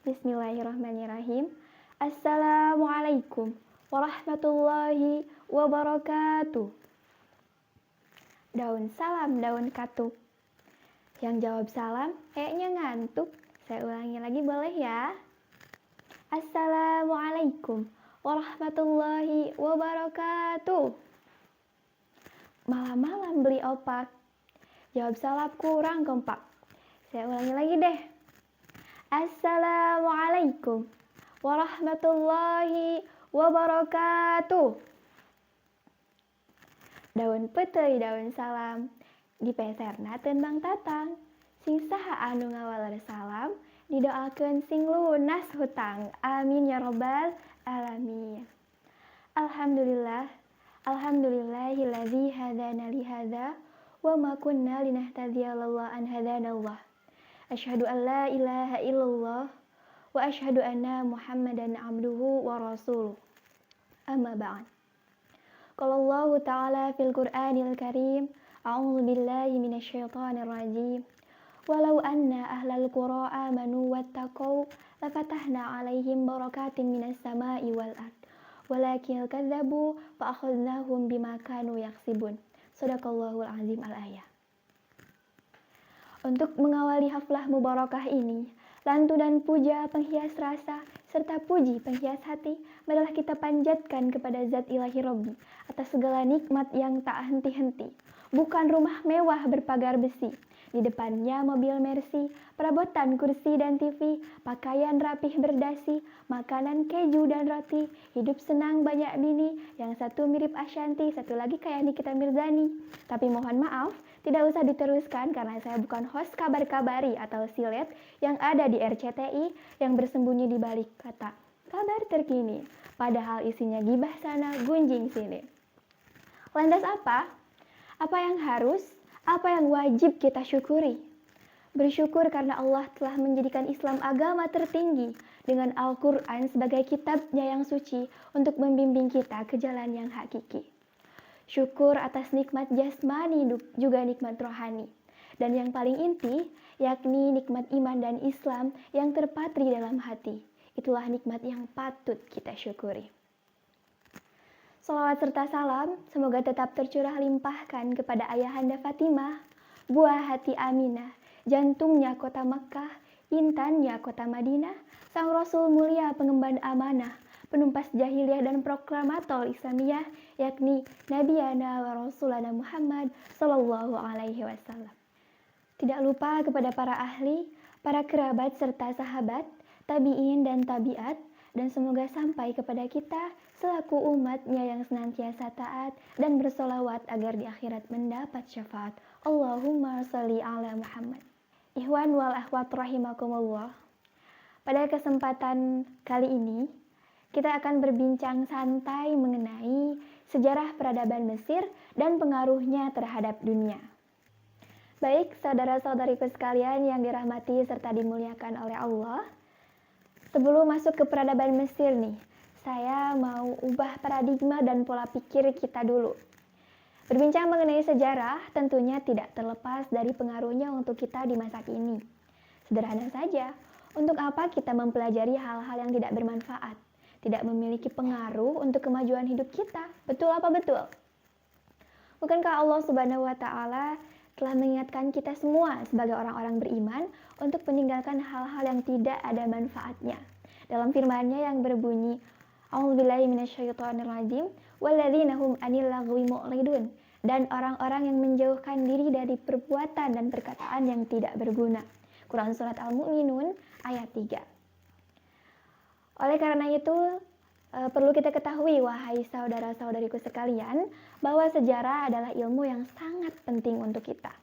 Bismillahirrahmanirrahim. Assalamualaikum warahmatullahi wabarakatuh. Daun salam, daun katuk. Yang jawab salam kayaknya ngantuk. Saya ulangi lagi boleh ya? Assalamualaikum warahmatullahi wabarakatuh. Malam-malam beli opak. Jawab salam kurang kompak. Saya ulangi lagi deh. Assalamualaikum warahmatullahi wabarakatuh. Daun peteuy daun salam dipeserna tembang tatang. Sing saha anu ngawaler salam didoakeun sing lunas hutang. Amin ya robbal alamin. Alhamdulillahillazi hadana li hadza wa ma kunna linahtadiya laula an hadanallah. Asyhadu an la ilaha illallah wa asyhadu anna Muhammadan abduhu wa rasuluh. Amma ba'd. Qala Allah Ta'ala fil Qur'anil Karim, a'udzu billahi minasyaitonir rajim. Walau anna ahlal qura amanu wattaqau lafatahna 'alaihim barakatin minas sama'i wal ard. Walakin kadzabu fa akhadnahum bima kanu yaksibun. Shadaqallahul azim al-ayah. Untuk mengawali haflah mubarakah ini, lantunan puja penghias rasa serta puji penghias hati marilah kita panjatkan kepada Zat Ilahi Robbi atas segala nikmat yang tak henti-henti. Bukan rumah mewah berpagar besi, di depannya mobil Mercy, perabotan kursi dan TV, pakaian rapih berdasi, makanan keju dan roti, hidup senang banyak bini, yang satu mirip Ashanti, satu lagi kayak Nikita Mirzani. Tapi mohon maaf, tidak usah diteruskan karena saya bukan host kabar-kabari atau silet yang ada di RCTI yang bersembunyi di balik kata kabar terkini. Padahal isinya gibah sana, gunjing sini. Lantas apa? Apa yang harus? Apa yang wajib kita syukuri? Bersyukur karena Allah telah menjadikan Islam agama tertinggi dengan Al-Quran sebagai kitabnya yang suci untuk membimbing kita ke jalan yang hakiki. Syukur atas nikmat jasmani juga nikmat rohani. Dan yang paling inti, yakni nikmat iman dan Islam yang terpatri dalam hati. Itulah nikmat yang patut kita syukuri. Salawat serta salam semoga tetap tercurah limpahkan kepada Ayahanda Fatimah, buah hati Aminah, jantungnya kota Mekkah, intannya kota Madinah, sang Rasul mulia pengemban amanah, penumpas jahiliyah dan proklamator Islamiyah, yakni Nabiyana wa Rasulana Muhammad Sallallahu Alaihi Wasallam. Tidak lupa kepada para ahli, para kerabat serta sahabat, tabi'in dan tabi'at, dan semoga sampai kepada kita selaku umatnya yang senantiasa taat dan bersolawat agar di akhirat mendapat syafaat. Allahumma sholli ala Muhammad. Ikhwan wal akhwat rahimakumullah. Pada kesempatan kali ini, kita akan berbincang santai mengenai sejarah peradaban Mesir dan pengaruhnya terhadap dunia. Baik, saudara-saudariku sekalian yang dirahmati serta dimuliakan oleh Allah, sebelum masuk ke peradaban Mesir nih, saya mau ubah paradigma dan pola pikir kita dulu. Berbincang mengenai sejarah tentunya tidak terlepas dari pengaruhnya untuk kita di masa kini. Sederhana saja, untuk apa kita mempelajari hal-hal yang tidak bermanfaat, tidak memiliki pengaruh untuk kemajuan hidup kita? Betul apa betul? Bukankah Allah Subhanahu wa Ta'ala telah mengingatkan kita semua sebagai orang-orang beriman untuk meninggalkan hal-hal yang tidak ada manfaatnya? Dalam firman-Nya yang berbunyi, A'udzubillahi minasyaitonirrajim, walladzina hum 'anil lagwi mu'ridun, dan orang-orang yang menjauhkan diri dari perbuatan dan perkataan yang tidak berguna. Quran Surat Al-Mu'minun ayat 3. Oleh karena itu, perlu kita ketahui, wahai saudara-saudariku sekalian, bahwa sejarah adalah ilmu yang sangat penting untuk kita.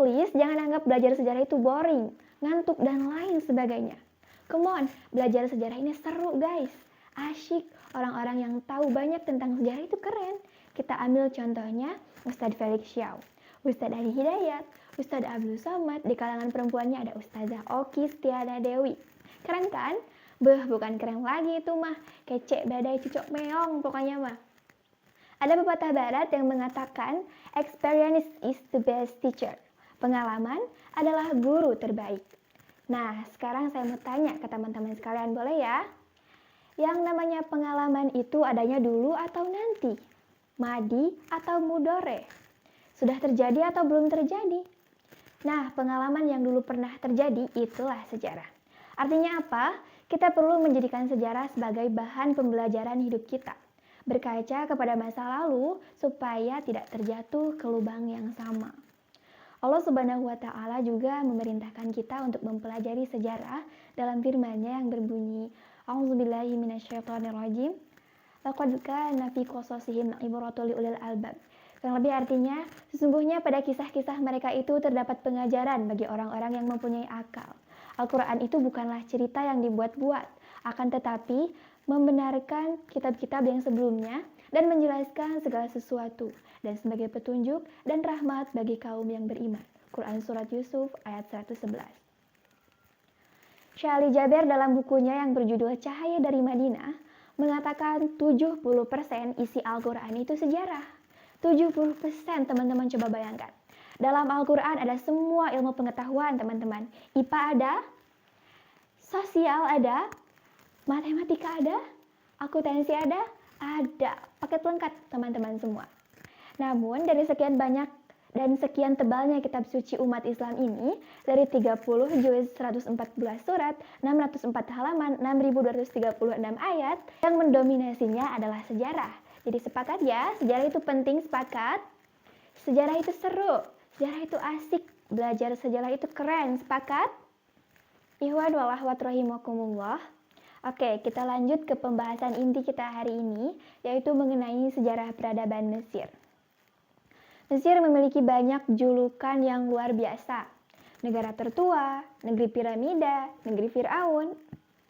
Please, jangan anggap belajar sejarah itu boring, ngantuk, dan lain sebagainya. Come on, belajar sejarah ini seru guys, asyik. Orang-orang yang tahu banyak tentang sejarah itu keren. Kita ambil contohnya Ustadz Felix Xiao, Ustadz Ali Hidayat, Ustadz Abdul Somad, di kalangan perempuannya ada Ustazah Oki Setiana Dewi. Keren kan? Bukan keren lagi itu mah, kece badai cucok meong pokoknya mah. Ada pepatah barat yang mengatakan, experience is the best teacher. Pengalaman adalah guru terbaik. Nah, sekarang saya mau tanya ke teman-teman sekalian, boleh ya? Yang namanya pengalaman itu adanya dulu atau nanti? Madi atau mudore? Sudah terjadi atau belum terjadi? Nah, pengalaman yang dulu pernah terjadi itulah sejarah. Artinya apa? Kita perlu menjadikan sejarah sebagai bahan pembelajaran hidup kita. Berkaca kepada masa lalu supaya tidak terjatuh ke lubang yang sama. Allah Subhanahu wa Ta'ala juga memerintahkan kita untuk mempelajari sejarah dalam firman-Nya yang berbunyi, A'udzubillahi minasyaitonirrajim. Laqad kana fi qasasihim ibratun liulil albab. Yang lebih artinya, sesungguhnya pada kisah-kisah mereka itu terdapat pengajaran bagi orang-orang yang mempunyai akal. Al-Quran itu bukanlah cerita yang dibuat-buat, akan tetapi membenarkan kitab-kitab yang sebelumnya dan menjelaskan segala sesuatu dan sebagai petunjuk dan rahmat bagi kaum yang beriman. Quran Surat Yusuf ayat 111. Syekh Ali Jaber dalam bukunya yang berjudul Cahaya dari Madinah mengatakan 70% isi Al-Quran itu sejarah. 70%, teman-teman coba bayangkan. Dalam Al-Quran ada semua ilmu pengetahuan, teman-teman. IPA ada, sosial ada, matematika ada, akuntansi ada, paket lengkap teman-teman semua. Namun dari sekian banyak dan sekian tebalnya kitab suci umat Islam ini, dari 30 juz 114 surat, 604 halaman, 6236 ayat, yang mendominasinya adalah sejarah. Jadi sepakat ya, sejarah itu penting, sepakat. Sejarah itu seru, sejarah itu asik, belajar sejarah itu keren, sepakat? Ikhwan wal akhwat rahimakumullah. Oke, kita lanjut ke pembahasan inti kita hari ini, yaitu mengenai sejarah peradaban Mesir. Mesir memiliki banyak julukan yang luar biasa. Negara tertua, negeri piramida, negeri Fir'aun,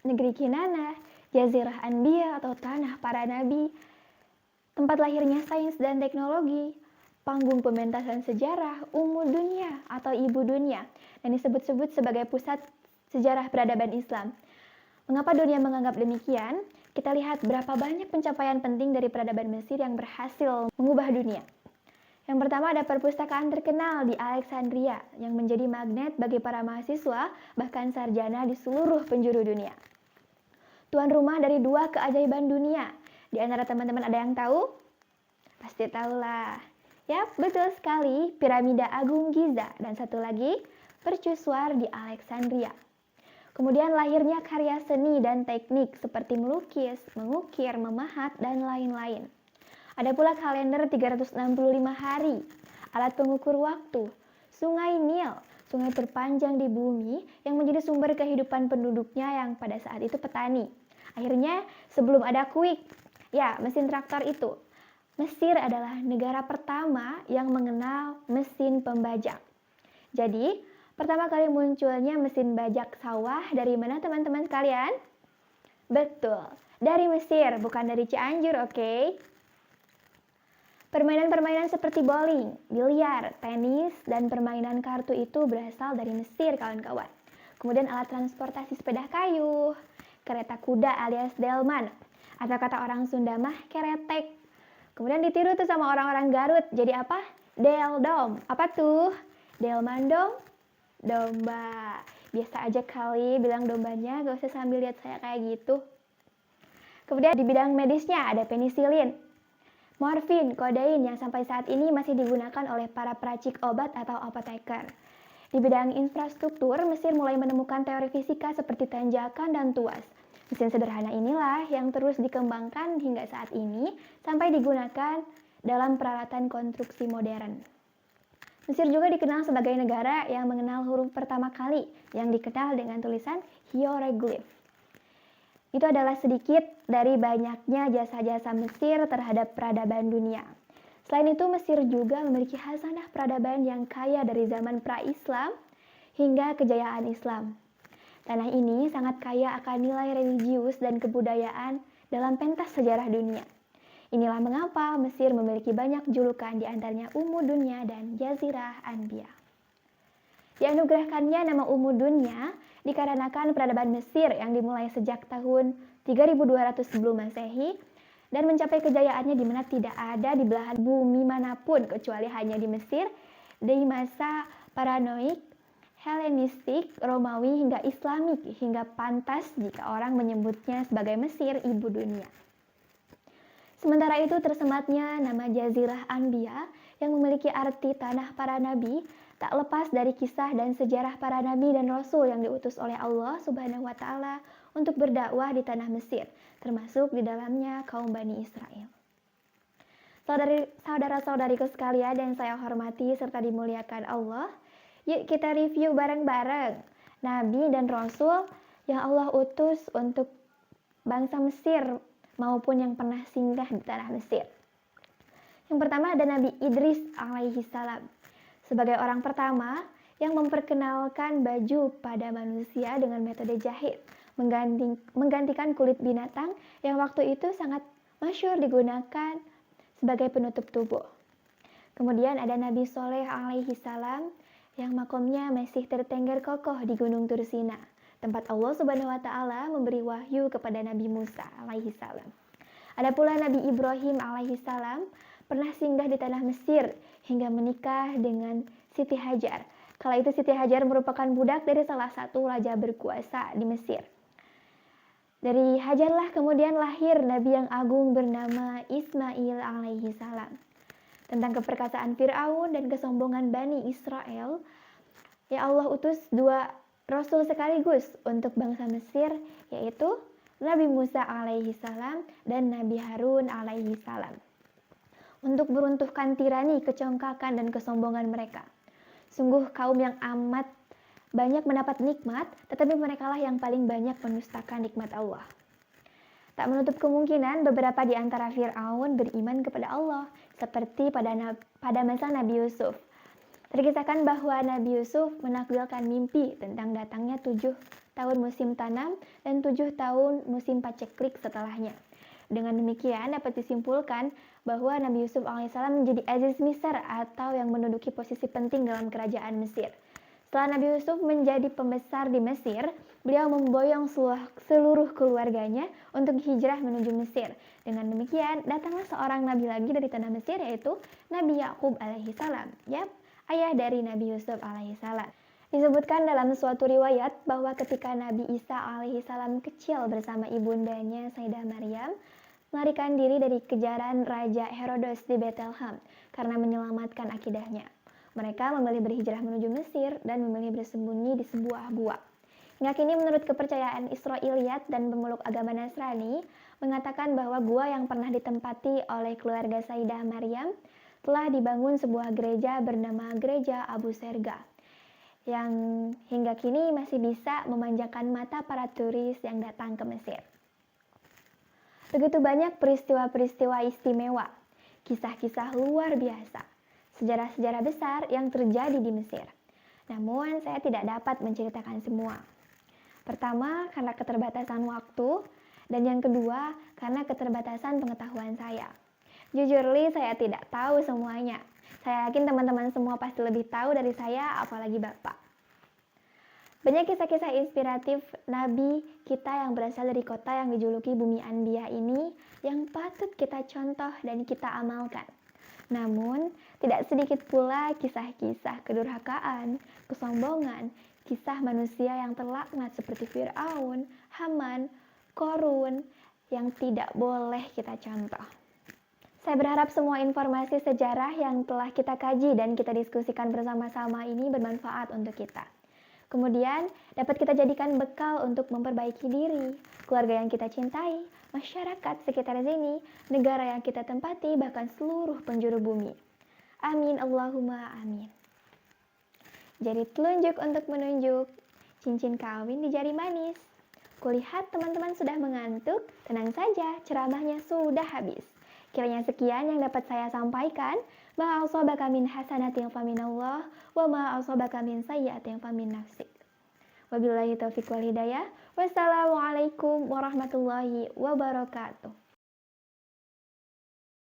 negeri Kinanah, Jazirah Anbiya atau tanah para nabi, tempat lahirnya sains dan teknologi, panggung pementasan sejarah, Dunya atau Ibu Dunia, dan disebut-sebut sebagai pusat sejarah peradaban Islam. Mengapa dunia menganggap demikian? Kita lihat berapa banyak pencapaian penting dari peradaban Mesir yang berhasil mengubah dunia. Yang pertama ada perpustakaan terkenal di Alexandria yang menjadi magnet bagi para mahasiswa bahkan sarjana di seluruh penjuru dunia. Tuan rumah dari 2 keajaiban dunia. Di antara teman-teman ada yang tahu? Pasti tahulah. Yap, betul sekali, Piramida Agung Giza dan satu lagi, mercusuar di Alexandria. Kemudian lahirnya karya seni dan teknik seperti melukis, mengukir, memahat, dan lain-lain. Ada pula kalender 365 hari, alat pengukur waktu, sungai Nil, sungai terpanjang di bumi yang menjadi sumber kehidupan penduduknya yang pada saat itu petani. Akhirnya sebelum ada Quick, ya mesin traktor itu, Mesir adalah negara pertama yang mengenal mesin pembajak. Jadi, pertama kali munculnya mesin bajak sawah dari mana teman-teman sekalian? Betul, dari Mesir, bukan dari Cianjur, oke? Permainan-permainan seperti bowling, biliar, tenis, dan permainan kartu itu berasal dari Mesir, kawan-kawan. Kemudian alat transportasi sepeda kayu, kereta kuda alias delman, atau kata orang Sunda mah keretek. Kemudian ditiru tuh sama orang-orang Garut, jadi apa? Deldom. Apa tuh? Delman dong? Domba. Biasa aja kali bilang dombanya, gak usah sambil lihat saya kayak gitu. Kemudian di bidang medisnya ada penisilin, morfin, kodein yang sampai saat ini masih digunakan oleh para peracik obat atau apoteker. Di bidang infrastruktur, Mesir mulai menemukan teori fisika seperti tanjakan dan tuas. Mesin sederhana inilah yang terus dikembangkan hingga saat ini sampai digunakan dalam peralatan konstruksi modern. Mesir juga dikenal sebagai negara yang mengenal huruf pertama kali yang dikenal dengan tulisan hieroglif. Itu adalah sedikit dari banyaknya jasa-jasa Mesir terhadap peradaban dunia. Selain itu, Mesir juga memiliki hasanah peradaban yang kaya dari zaman pra-Islam hingga kejayaan Islam. Tanah ini sangat kaya akan nilai religius dan kebudayaan dalam pentas sejarah dunia. Inilah mengapa Mesir memiliki banyak julukan, di antaranya Dunya dan Jazirah Anbiya. Dianugerahkannya nama Dunya dikarenakan peradaban Mesir yang dimulai sejak tahun 3200 sebelum Masehi dan mencapai kejayaannya di mana tidak ada di belahan bumi manapun kecuali hanya di Mesir di masa paranoid Helenistik, Romawi hingga Islamik, hingga pantas jika orang menyebutnya sebagai Mesir ibu dunia. Sementara itu tersematnya nama Jazirah Anbiya yang memiliki arti tanah para nabi tak lepas dari kisah dan sejarah para nabi dan rasul yang diutus oleh Allah Subhanahu wa taala untuk berdakwah di tanah Mesir, termasuk di dalamnya kaum Bani Israel. Saudara-saudariku sekalian yang saya hormati serta dimuliakan Allah, yuk kita review bareng-bareng nabi dan rasul yang Allah utus untuk bangsa Mesir maupun yang pernah singgah di tanah Mesir. Yang pertama ada Nabi Idris alaihi salam. Sebagai orang pertama yang memperkenalkan baju pada manusia dengan metode jahit, menggantikan kulit binatang yang waktu itu sangat masyhur digunakan sebagai penutup tubuh. Kemudian ada Nabi Soleh alaihi salam yang makomnya masih tertengger kokoh di Gunung Tursina, tempat Allah Subhanahu wa taala memberi wahyu kepada Nabi Musa alaihi salam. Ada pula Nabi Ibrahim alaihi salam pernah singgah di tanah Mesir hingga menikah dengan Siti Hajar. Kala itu Siti Hajar merupakan budak dari salah satu raja berkuasa di Mesir. Dari Hajarlah kemudian lahir Nabi yang agung bernama Ismail alaihi salam. Tentang keperkasaan Fir'aun dan kesombongan Bani Israel, ya Allah utus dua rasul sekaligus untuk bangsa Mesir, yaitu Nabi Musa alaihi salam dan Nabi Harun alaihi salam, untuk meruntuhkan tirani, kecongkakan, dan kesombongan mereka. Sungguh kaum yang amat banyak mendapat nikmat, tetapi merekalah yang paling banyak menustakan nikmat Allah. Tak menutup kemungkinan beberapa di antara Fir'aun beriman kepada Allah, seperti pada masa Nabi Yusuf. Terkisahkan bahwa Nabi Yusuf menakjilkan mimpi tentang datangnya 7 tahun musim tanam dan 7 tahun musim paceklik setelahnya. Dengan demikian dapat disimpulkan bahwa Nabi Yusuf alaihissalam menjadi Aziz Misr atau yang menduduki posisi penting dalam kerajaan Mesir. Setelah Nabi Yusuf menjadi pembesar di Mesir, beliau memboyong seluruh keluarganya untuk hijrah menuju Mesir. Dengan demikian, datanglah seorang nabi lagi dari tanah Mesir, yaitu Nabi Yakub alaihissalam. Yap, ayah dari Nabi Yusuf alaihissalam. Disebutkan dalam suatu riwayat bahwa ketika Nabi Isa alaihissalam kecil bersama ibundanya Sayyidah Maryam, melarikan diri dari kejaran Raja Herodes di Bethlehem karena menyelamatkan akidahnya. Mereka memilih berhijrah menuju Mesir dan memilih bersembunyi di sebuah gua. Hingga kini menurut kepercayaan Israiliyat dan pemeluk agama Nasrani mengatakan bahwa gua yang pernah ditempati oleh keluarga Sayyidah Maryam telah dibangun sebuah gereja bernama Gereja Abu Serga, yang hingga kini masih bisa memanjakan mata para turis yang datang ke Mesir. Begitu banyak peristiwa-peristiwa istimewa, kisah-kisah luar biasa, sejarah-sejarah besar yang terjadi di Mesir. Namun saya tidak dapat menceritakan semua. Pertama, karena keterbatasan waktu, dan yang kedua, karena keterbatasan pengetahuan saya. Jujur saya tidak tahu semuanya. Saya yakin teman-teman semua pasti lebih tahu dari saya, apalagi Bapak. Banyak kisah-kisah inspiratif Nabi kita yang berasal dari kota yang dijuluki Bumi Anbiya ini yang patut kita contoh dan kita amalkan. Namun, tidak sedikit pula kisah-kisah kedurhakaan, kesombongan, kisah manusia yang terlaknat seperti Fir'aun, Haman, Korun yang tidak boleh kita contoh. Saya berharap semua informasi sejarah yang telah kita kaji dan kita diskusikan bersama-sama ini bermanfaat untuk kita. Kemudian dapat kita jadikan bekal untuk memperbaiki diri, keluarga yang kita cintai, masyarakat sekitar sini, negara yang kita tempati, bahkan seluruh penjuru bumi. Amin Allahumma amin. Jari telunjuk untuk menunjuk, cincin kawin di jari manis. Kulihat teman-teman sudah mengantuk, tenang saja, ceramahnya sudah habis. Kiranya sekian yang dapat saya sampaikan. Ma asabaka min hasanatin faminallah wa ma asabaka min sayyi'atin famin nafsik. Wabillahi taufiq wal hidayah. Wassalamualaikum warahmatullahi wabarakatuh.